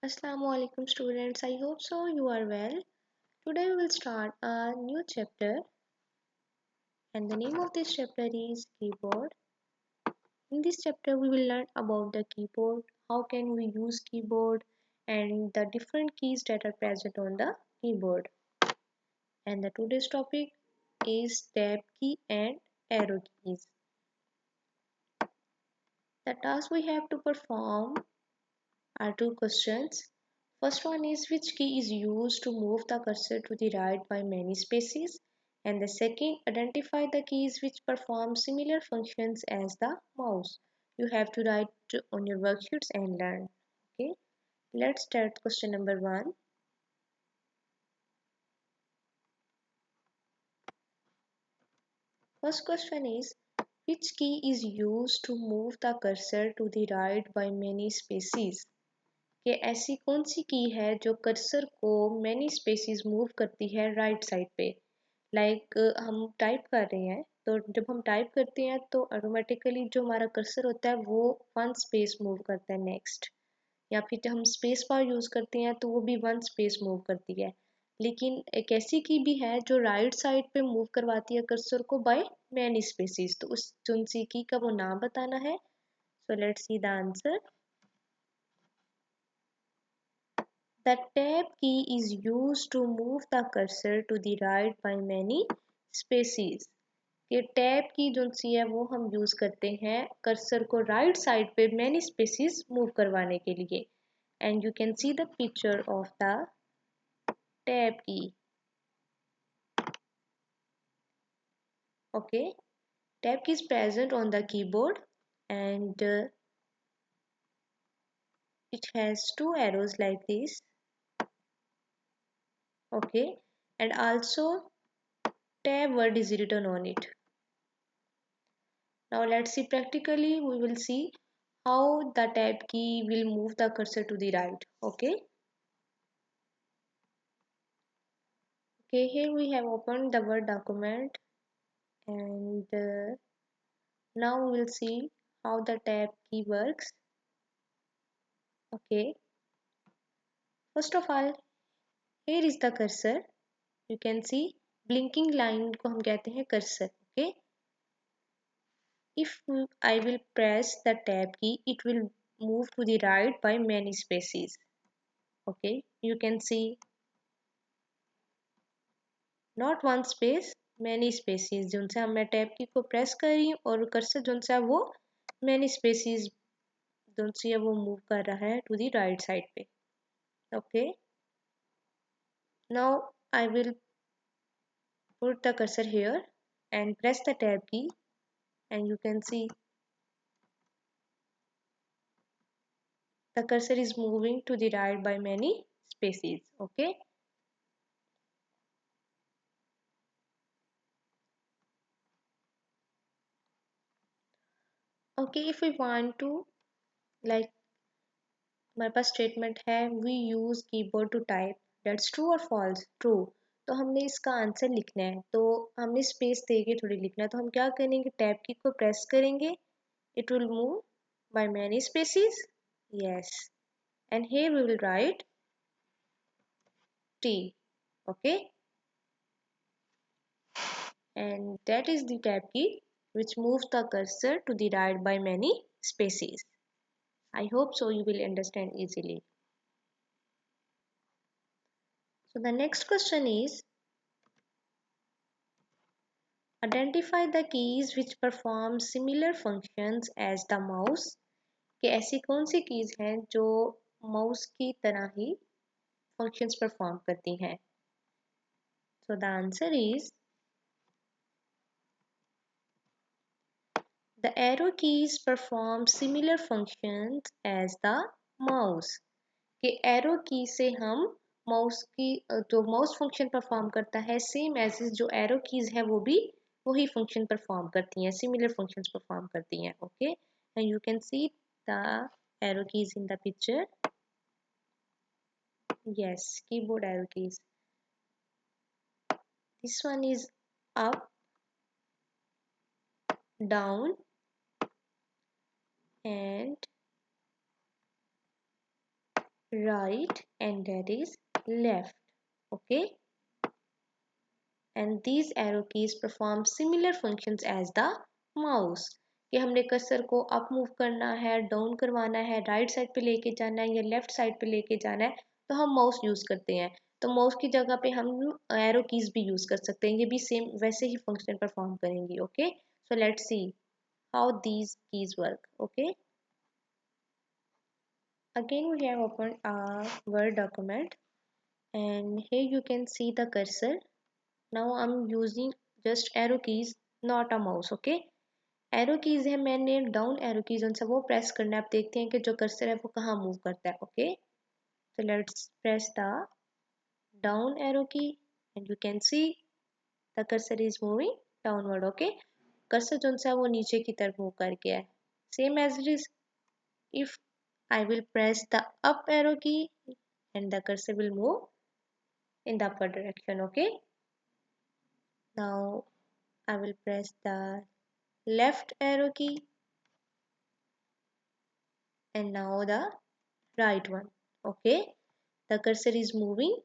Assalamu alaikum students. I hope so you are well. Today we will start a new chapter and the name of this chapter is keyboard. In this chapter we will learn about the keyboard, how can we use keyboard and the different keys that are present on the keyboard. And the today's topic is tab key and arrow keys. The task we have to perform are two questions. First one is which key is used to move the cursor to the right by many spaces, and the second identify the keys which perform similar functions as the mouse. You have to write on your worksheets and learn. Okay, let's start question number 1. First question is which key is used to move the cursor to the right by many spaces? कि ऐसी कौन सी की है जो cursor को many spaces move करती है right side पे हम टाइप कर रहे हैं तो जब हम टाइप करते हैं तो ऑटोमेटिकली जो हमारा कर्सर होता है वो वन स्पेस मूव करता है नेक्स्ट या फिर जब हम स्पेस बार यूज करते हैं तो वो भी वन स्पेस मूव करती है लेकिन एक ऐसी की भी है जो राइट साइड पे मूव करवाती है कर्सर को बाय मैनी स्पेसिस तो उस कौन सी की का वो नाम बताना है so let's see the answer. The tab key is used to move the cursor to the right by many spaces. ये टैब की जो सी है वो हम यूज करते हैं कर्सर को राइट साइड पे मैनी स्पेसिस मूव करवाने के लिए and you can see the picture of the tab की. Okay, tab key is present on the keyboard and it has two arrows like this. Okay, and also tab word is written on it. Now let's see practically we will see how the tab key will move the cursor to the right. Okay. Okay, here we have opened the Word document and now we will see how the tab key works. Okay. First of all, here is the cursor. You can see blinking line को हम कहते हैं cursor. Okay. If I will press the tab key, it will move to the right by many spaces. Okay, you can see not one space many spaces जिनसे हम मैं tab की को press कर रही हूँ और कर्सर जो सा वो मैनी स्पेसिस जो सी है वो मूव कर रहा है टू द राइट साइड पे. Okay, now I will put the cursor here and press the tab key and you can see the cursor is moving to the right by many spaces. Okay, okay, if we want to like हमारे पास statement है we use keyboard to type that's true और false true तो हमने इसका answer लिखना है तो हमने स्पेस दे के थोड़ी लिखना है तो हम क्या करेंगे टैब की को प्रेस करेंगे it will move by many spaces yes and here we will write T okay and that is the tab key which moves the cursor to the right by many spaces. I hope so you will understand easily. So the next question is identify the keys which perform similar functions as the mouse. कि ऐसी कौन सी keys हैं जो mouse की तरह ही functions perform करती हैं. So the answer is the arrow keys perform similar functions as the mouse. कि arrow key से हम माउस की जो माउस फंक्शन परफॉर्म करता है सेम एज जो एरो कीज है वो भी वही फंक्शन परफॉर्म करती हैं सिमिलर फंक्शंस परफॉर्म करती हैं. Okay and you can see the arrow keys in the picture. Yes, keyboard arrow keys. This one is up, down and right, and that is left. Okay, and these arrow keys perform similar functions as the mouse. कि हमने cursor को up move करना है, down करवाना है, right side पे लेके जाना है या लेफ्ट साइड पे लेके जाना है, तो हम माउस यूज करते हैं। तो माउस की जगह पे हम एरो कीज भी यूज कर सकते हैं, ये भी सेम वैसे ही फंक्शन परफॉर्म करेंगी। Okay, so let's see how these keys work. Okay, again we have opened a Word document and here you can see the cursor. Now I'm using just arrow keys, not a mouse. Okay, arrow keys है, मैंने down arrow keys उनसे वो press करना है। आप देखते हैं कि जो कर्सर है वो कहाँ मूव करता है। Okay, so let's press the down arrow key and you can see the cursor is moving downward. Okay, cursor जो सा वो नीचे की तरफ मूव कर गया है। Same as it is if I will press the up arrow key and the cursor will move in the upward direction. Okay, now I will press the left arrow key and now the right one. Okay, the cursor is moving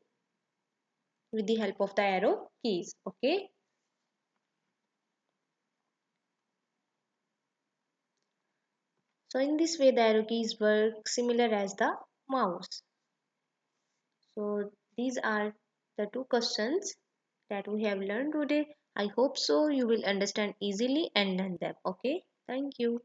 with the help of the arrow keys. Okay, so in this way the arrow keys work similar as the mouse. So these are the two questions that we have learned today. I hope so you will understand easily and learn them. Okay, thank you.